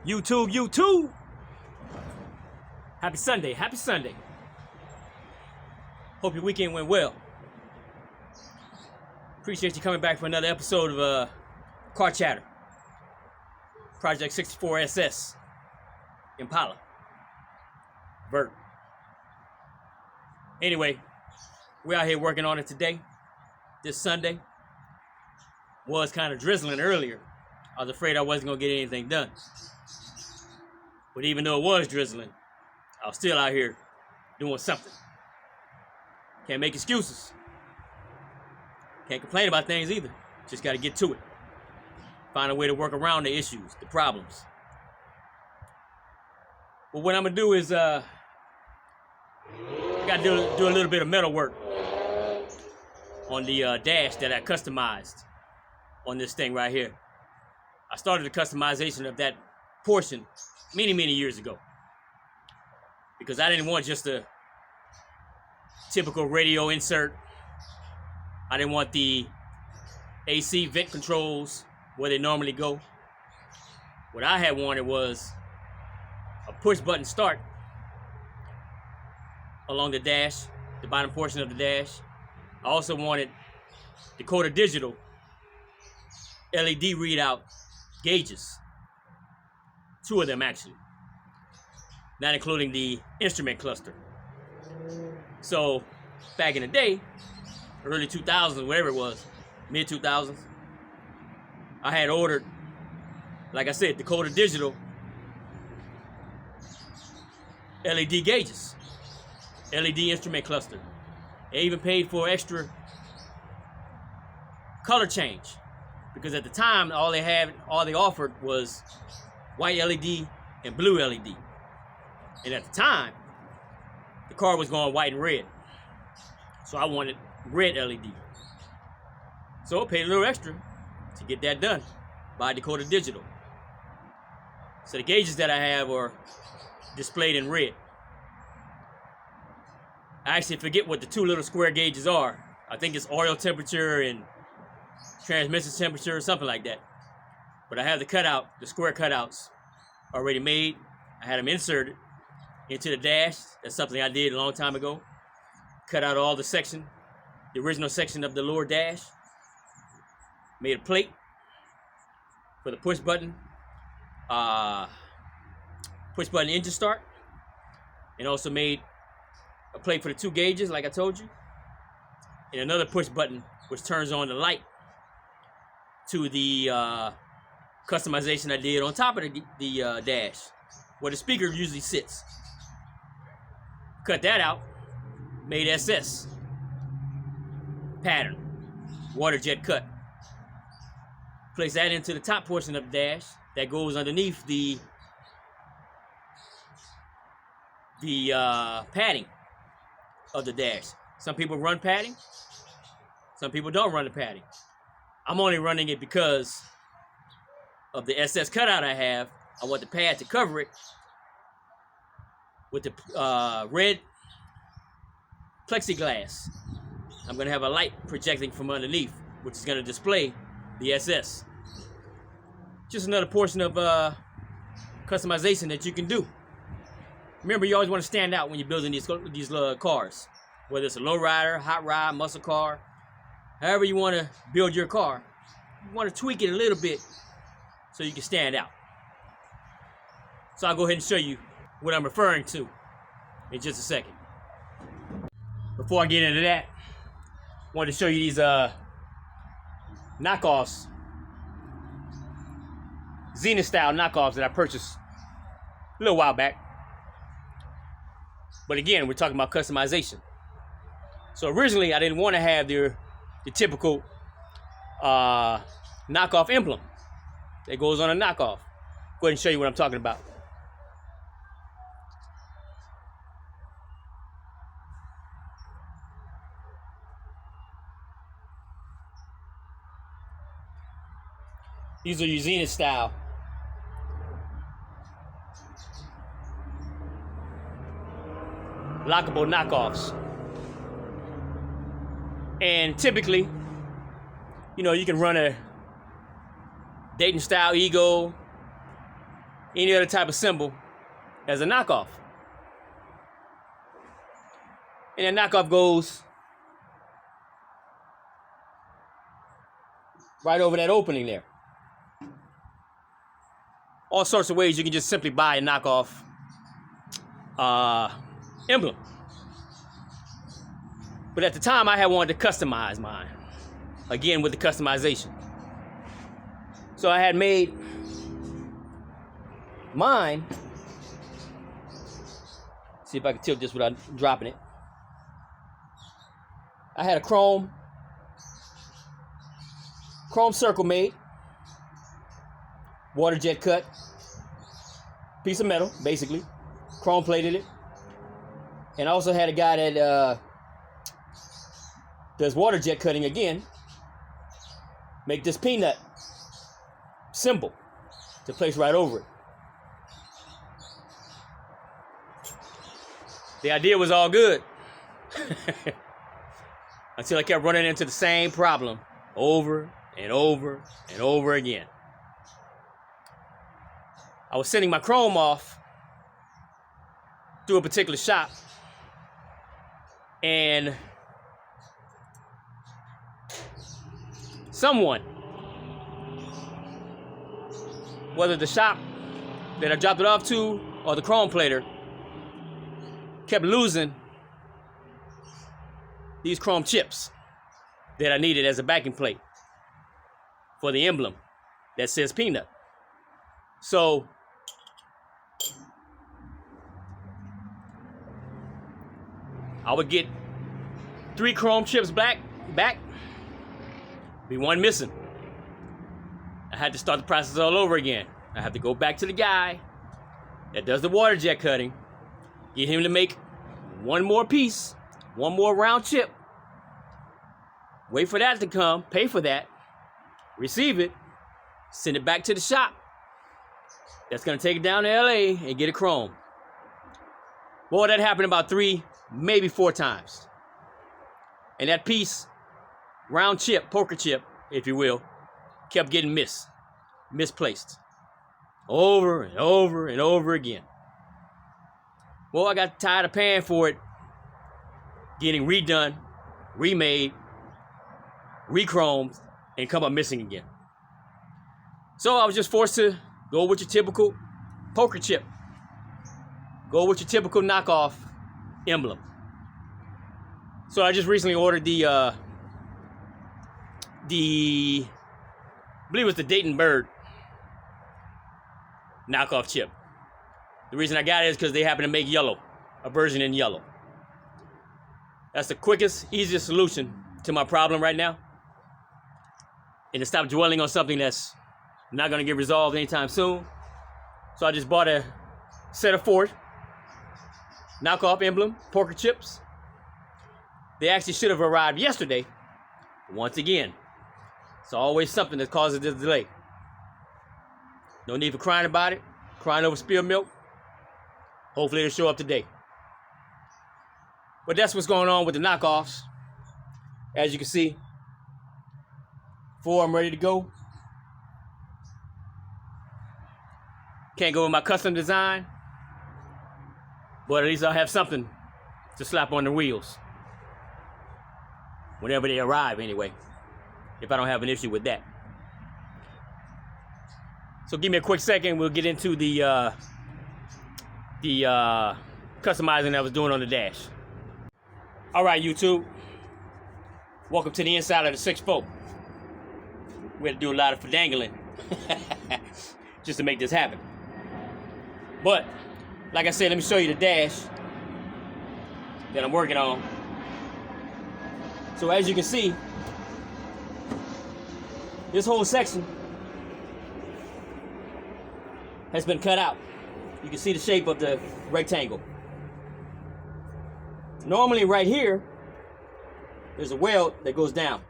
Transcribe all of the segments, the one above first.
YouTube. Happy Sunday. Hope your weekend went well. Appreciate you coming back for another episode of Car Chatter. Project 64 SS. Impala. Vert. Anyway, we're out here working on it today. This Sunday. Was kind of drizzling earlier. I was afraid I wasn't going to get anything done. But even though it was drizzling, I was still out here doing something. Can't make excuses. Can't complain about things either. Just got to get to it. Find a way to work around the issues, the problems. But what I'm going to do is, I got to do a little bit of metal work on the dash that I customized on this thing right here. I started the customization of that portion many years ago because I didn't want just a typical radio insert. I didn't want the AC vent controls where they normally go. What I had wanted was a push button start along the dash, the bottom portion of the dash. I also wanted Dakota Digital LED readout gauges. 2 of them actually. Not including the instrument cluster. So back in the day, early 2000s, whatever it was, mid 2000s, I had ordered, like I said, Dakota Digital LED gauges, LED instrument cluster. They even paid for extra color change because at the time all they offered was white LED and blue LED. And at the time, the car was going white and red. So I wanted red LED. So I paid a little extra to get that done by Dakota Digital. So the gauges that I have are displayed in red. I actually forget what the 2 little square gauges are. I think it's oil temperature and transmission temperature or something like that. But I have the square cutouts already made. I had them inserted into the dash. That's something I did a long time ago. Cut out all the original section of the lower dash. Made a plate for the push button engine start. And also made a plate for the 2 gauges, like I told you. And another push button which turns on the light to the customization I did on top of the dash, where the speaker usually sits. Cut that out, made SS pattern, water jet cut. Place that into the top portion of the dash that goes underneath the padding of the dash. Some people run padding, some people don't run the padding. I'm only running it because of the SS cutout I have. I want the pad to cover it with the red plexiglass. I'm going to have a light projecting from underneath, which is going to display the SS. Just another portion of customization that you can do. Remember, you always want to stand out when you're building these cars. Whether it's a lowrider, hot rod, muscle car, however you want to build your car, you want to tweak it a little bit so you can stand out. So I'll go ahead and show you what I'm referring to in just a second. Before I get into that, I wanted to show you these knockoffs, Zenith style knockoffs that I purchased a little while back. But again, we're talking about customization. So originally, I didn't want to have the typical knockoff emblem that goes on a knockoff. Go ahead and show you what I'm talking about. These are your Zenith style lockable knockoffs. And typically, you know, you can run a Dayton style Eagle, any other type of symbol as a knockoff. And that knockoff goes right over that opening there. All sorts of ways you can just simply buy a knockoff emblem. But at the time, I had wanted to customize mine. Again, with the customization. So I had made mine. See if I can tilt this without dropping it. I had a chrome circle made. Water jet cut. Piece of metal, basically. Chrome plated it. And I also had a guy that does water jet cutting again. Make this peanut symbol to place right over it. The idea was all good. Until I kept running into the same problem over and over and over again. I was sending my chrome off to a particular shop, and someone, whether the shop that I dropped it off to or the chrome plater, kept losing these chrome chips that I needed as a backing plate for the emblem that says peanut. So I would get 3 chrome chips back, be one missing. I had to start the process all over again. I have to go back to the guy that does the water jet cutting, get him to make one more piece, one more round chip, wait for that to come, pay for that, receive it, send it back to the shop that's gonna take it down to LA and get it chrome. Boy, that happened about 3, maybe 4 times. And that piece, round chip, poker chip, if you will, kept getting misplaced. Over and over and over again. Well, I got tired of paying for it, getting redone, remade, re-chromed, and come up missing again. So I was just forced to go with your typical poker chip. Go with your typical knockoff emblem. So I just recently ordered the I believe it was the Dayton Bird knockoff chip. The reason I got it is because they happen to make yellow, a version in yellow. That's the quickest, easiest solution to my problem right now. And to stop dwelling on something that's not going to get resolved anytime soon. So I just bought a set of 4 knockoff emblem poker chips. They actually should have arrived yesterday. Once again, it's always something that causes this delay. No need for crying about it, crying over spilled milk. Hopefully it'll show up today. But that's what's going on with the knockoffs. As you can see, 4 I'm ready to go. Can't go with my custom design, but at least I'll have something to slap on the wheels. Whenever they arrive anyway, if I don't have an issue with that. So give me a quick second, we'll get into the customizing that I was doing on the dash. All right, YouTube. Welcome to the inside of the 6-4. We had to do a lot of fidangling just to make this happen. But, like I said, let me show you the dash that I'm working on. So as you can see, this whole section has been cut out. You can see the shape of the rectangle. Normally right here, there's a weld that goes down.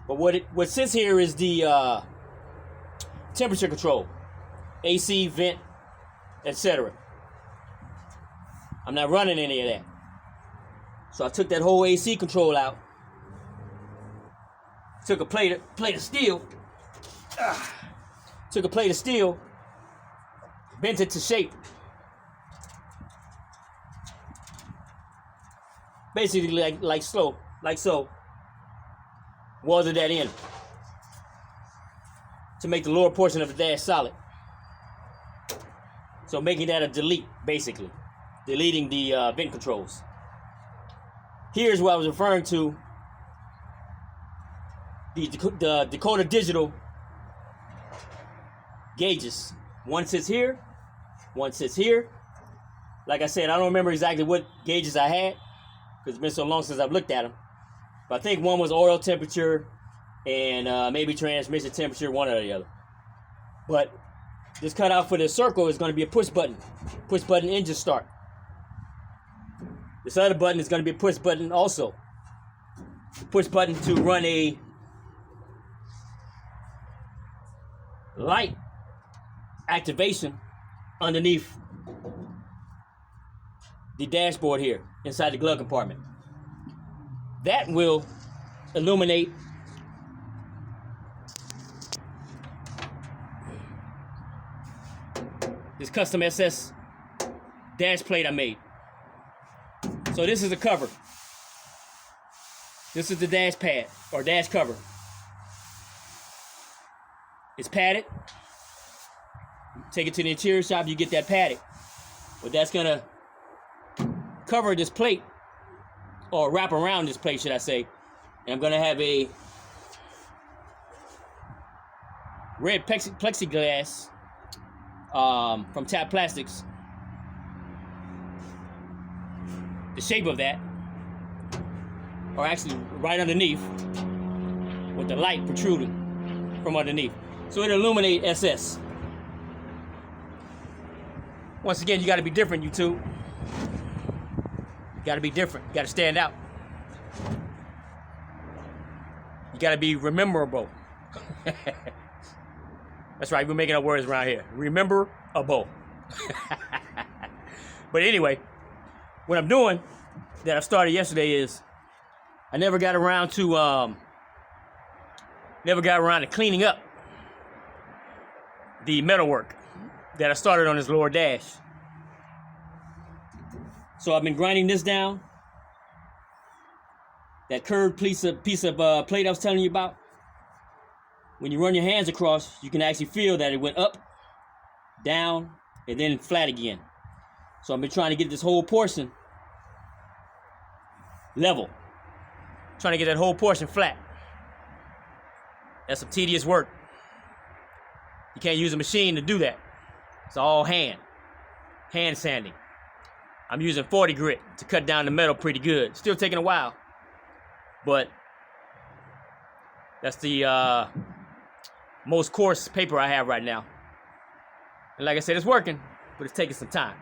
But what sits here is the temperature control, AC, vent, etc. I'm not running any of that. So I took that whole AC control out. Took a plate of steel. Took a plate of steel bent it to shape. Basically like so. Welded that in to make the lower portion of the dash solid. So making that a delete, basically. Deleting the vent controls. Here's what I was referring to. The Dakota Digital gauges. One sits here, one sits here. Like I said, I don't remember exactly what gauges I had because it's been so long since I've looked at them. But I think one was oil temperature and maybe transmission temperature, one or the other. But this cutout for this circle is going to be a push button engine start. This other button is going to be a push button also. Push button to run a light activation underneath the dashboard here inside the glove compartment. That will illuminate this custom SS dash plate I made. So this is a cover. This is the dash pad or dash cover. It's padded. Take it to the interior shop, you get that padded. But that's gonna cover this plate, or wrap around this plate, should I say. And I'm gonna have a red plexiglass from Tap Plastics. The shape of that, or actually right underneath, with the light protruding from underneath. So it'll illuminate SS. Once again, you gotta be different, YouTube. You gotta be different. You gotta stand out. You gotta be rememberable. That's right, we're making up words around here. Rememberable. But anyway, what I'm doing that I started yesterday is I never got around to cleaning up the metalwork that I started on this lower dash. So I've been grinding this down. That curved piece of plate I was telling you about. When you run your hands across, you can actually feel that it went up, down, and then flat again. So I've been trying to get this whole portion level. Trying to get that whole portion flat. That's some tedious work. You can't use a machine to do that. It's all hand sanding. I'm using 40 grit to cut down the metal pretty good. Still taking a while, but that's the most coarse paper I have right now. And like I said, it's working, but it's taking some time.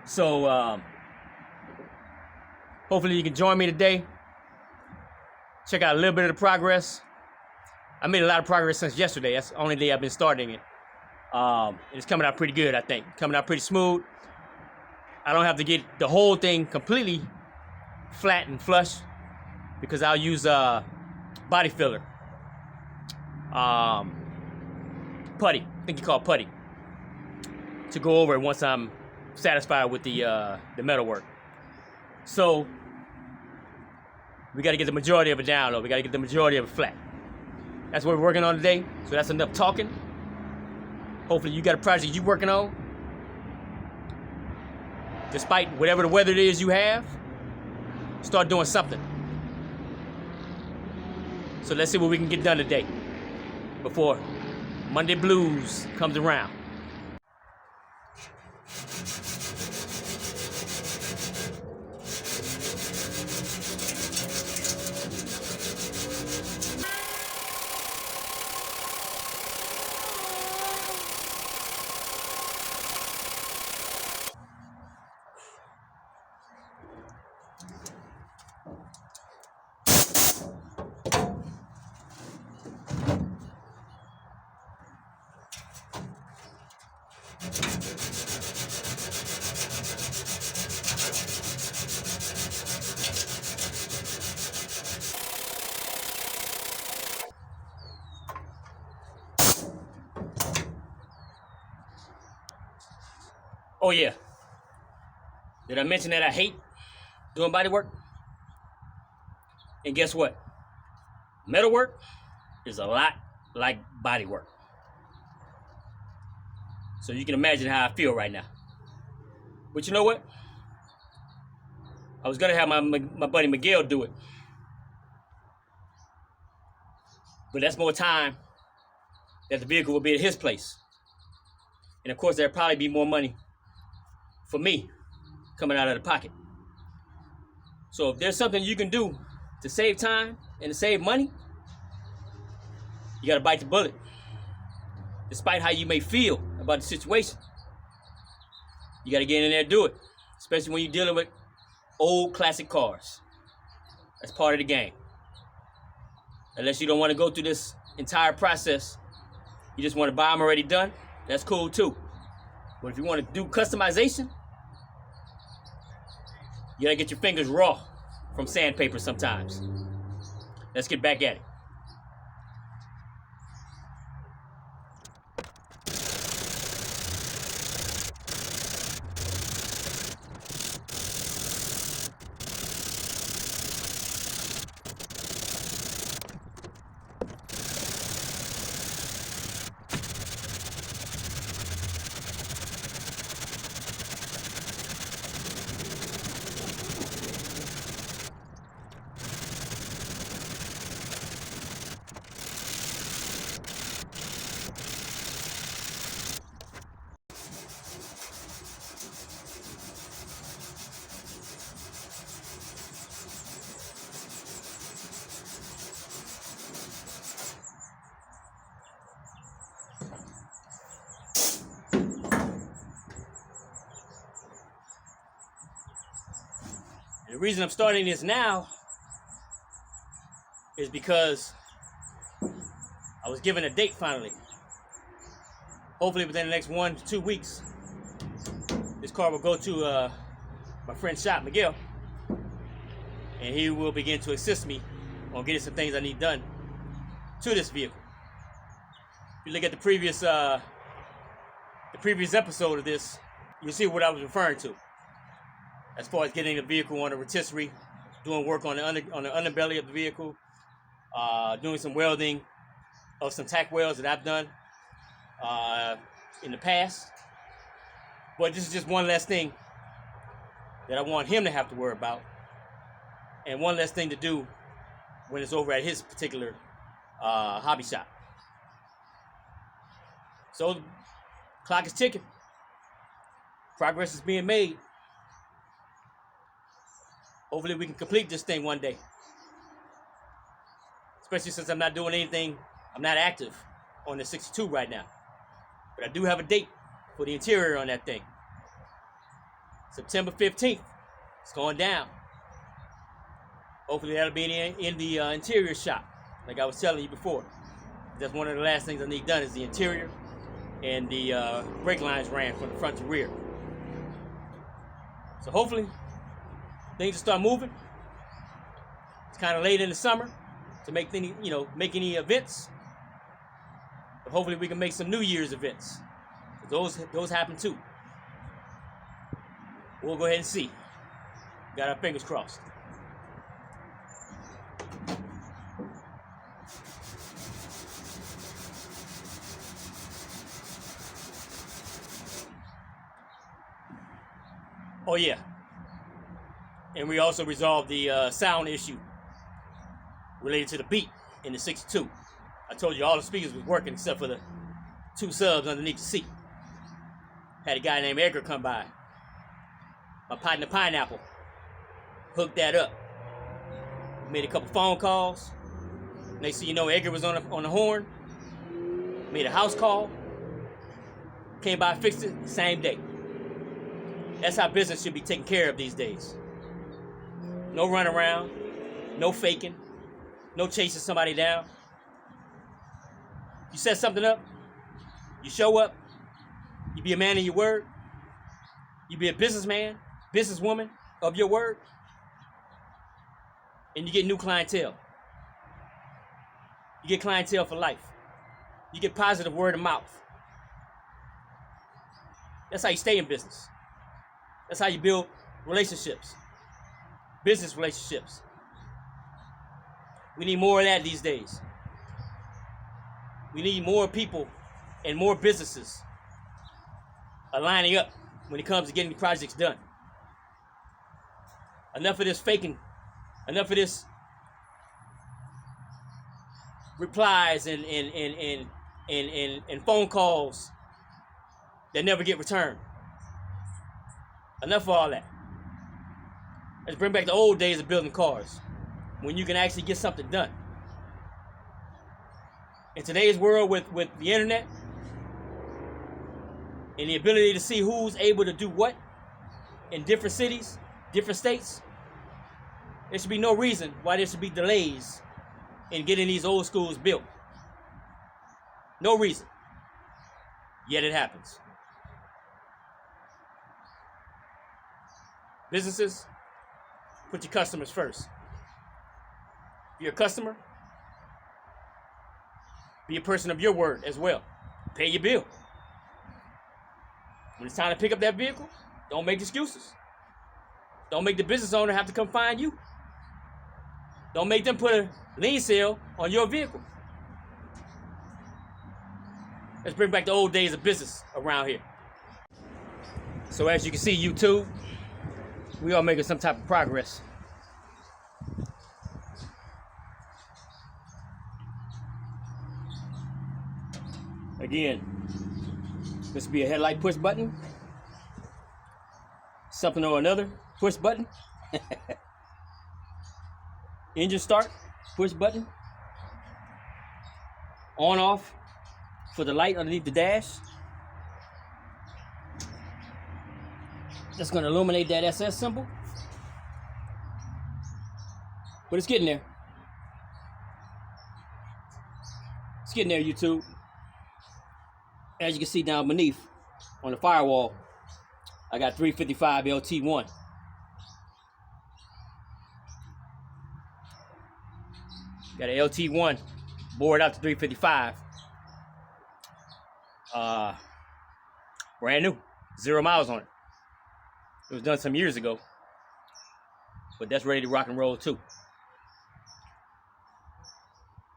So hopefully you can join me today. Check out a little bit of the progress. I made a lot of progress since yesterday. That's the only day I've been starting it. It's coming out pretty good, I think. Coming out pretty smooth. I don't have to get the whole thing completely flat and flush because I'll use body filler. Putty. I think you call it putty. To go over it once I'm satisfied with the metalwork. So we got to get the majority of it down, though. We got to get the majority of it flat. That's what we're working on today. So that's enough talking. Hopefully you got a project you're working on. Despite whatever the weather it is you have, start doing something. So let's see what we can get done today before Monday Blues comes around. Oh yeah. Did I mention that I hate doing body work? And guess what? Metal work is a lot like body work. So you can imagine how I feel right now. But you know what? I was gonna have my buddy Miguel do it. But that's more time that the vehicle will be at his place. And of course, there'll probably be more money for me coming out of the pocket. So if there's something you can do to save time and to save money, you gotta bite the bullet. Despite how you may feel about the situation, you gotta get in there and do it. Especially when you're dealing with old classic cars. That's part of the game. Unless you don't want to go through this entire process, you just want to buy them already done, that's cool too. But if you want to do customization, you gotta get your fingers raw from sandpaper sometimes. Let's get back at it. The reason I'm starting this now is because I was given a date finally. Hopefully within the next 1 to 2 weeks, this car will go to my friend's shop, Miguel, and he will begin to assist me on getting some things I need done to this vehicle. If you look at the previous episode of this, you'll see what I was referring to. As far as getting the vehicle on a rotisserie, doing work on the underbelly of the vehicle, doing some welding of some tack welds that I've done in the past. But this is just one less thing that I want him to have to worry about, and one less thing to do when it's over at his particular hobby shop. So the clock is ticking. Progress is being made. Hopefully we can complete this thing one day. Especially since I'm not doing anything, I'm not active on the 62 right now. But I do have a date for the interior on that thing. September 15th, it's going down. Hopefully that'll be in the interior shop, like I was telling you before. That's one of the last things I need done is the interior and the brake lines ran from the front to rear. So hopefully things will start moving. It's kind of late in the summer to make any events. But hopefully we can make some New Year's events. Those happen too. We'll go ahead and see. Got our fingers crossed. Oh yeah. And we also resolved the sound issue related to the beat in the 62. I told you all the speakers was working except for the 2 subs underneath the seat. Had a guy named Edgar come by. My partner Pineapple hooked that up. Made a couple phone calls. Next thing you know, Edgar was on the horn. Made a house call. Came by, fixed it, same day. That's how business should be taken care of these days. No run around, no faking, no chasing somebody down. You set something up, you show up, you be a man of your word, you be a businessman, businesswoman of your word, and you get new clientele. You get clientele for life. You get positive word of mouth. That's how you stay in business. That's how you build relationships, business relationships. We need more of that these days. We need more people and more businesses aligning up when it comes to getting projects done. Enough of this faking. Enough of this replies and phone calls that never get returned. Enough of all that. Let's bring back the old days of building cars, when you can actually get something done. In today's world with the internet and the ability to see who's able to do what in different cities, different states, there should be no reason why there should be delays in getting these old schools built. No reason. Yet it happens. Businesses, put your customers first. If you're a customer, be a person of your word as well. Pay your bill. When it's time to pick up that vehicle, don't make excuses. Don't make the business owner have to come find you. Don't make them put a lien sale on your vehicle. Let's bring back the old days of business around here. So as you can see, YouTube, we are making some type of progress. Again, this will be a headlight push button. Something or another, push button. Engine start, push button. On off for the light underneath the dash. That's going to illuminate that SS symbol. But it's getting there. It's getting there, YouTube. As you can see down beneath on the firewall, I got 355 LT1. Got an LT1 bored out to 355. Brand new, 0 miles on it. It was done some years ago, but that's ready to rock and roll too.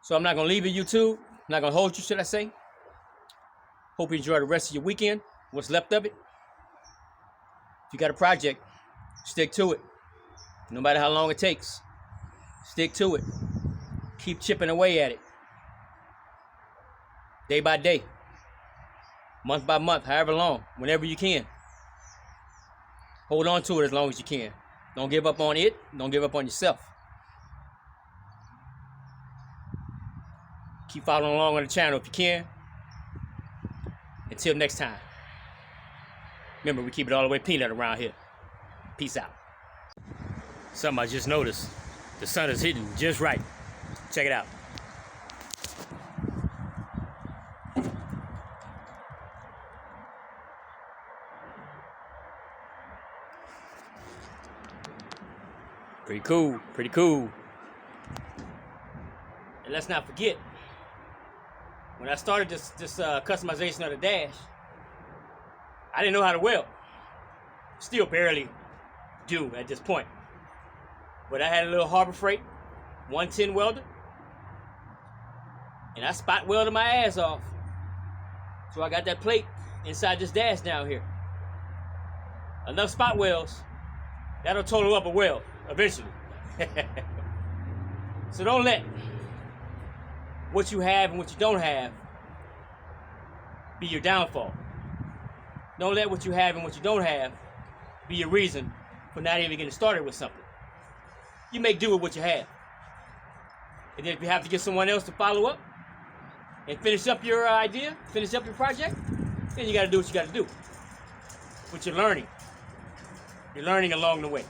So I'm not gonna leave it, YouTube. I'm not gonna hold you, should I say. Hope you enjoy the rest of your weekend, what's left of it. If you got a project, stick to it. No matter how long it takes, stick to it. Keep chipping away at it. Day by day, month by month, however long, whenever you can. Hold on to it as long as you can. Don't give up on it. Don't give up on yourself. Keep following along on the channel if you can. Until next time. Remember, we keep it all the way peanut around here. Peace out. Something I just noticed. The sun is hitting just right. Check it out. Pretty cool, pretty cool. And let's not forget, when I started this customization of the dash, I didn't know how to weld. Still barely do at this point. But I had a little Harbor Freight 110 welder, and I spot welded my ass off. So I got that plate inside this dash down here. Enough spot welds, that'll total up a weld eventually. So don't let what you have and what you don't have be your downfall. Don't let what you have and what you don't have be your reason for not even getting started with something. You make do with what you have. And then if you have to get someone else to follow up and finish up your idea, finish up your project, then you got to do what you got to do. But you're learning. You're learning along the way.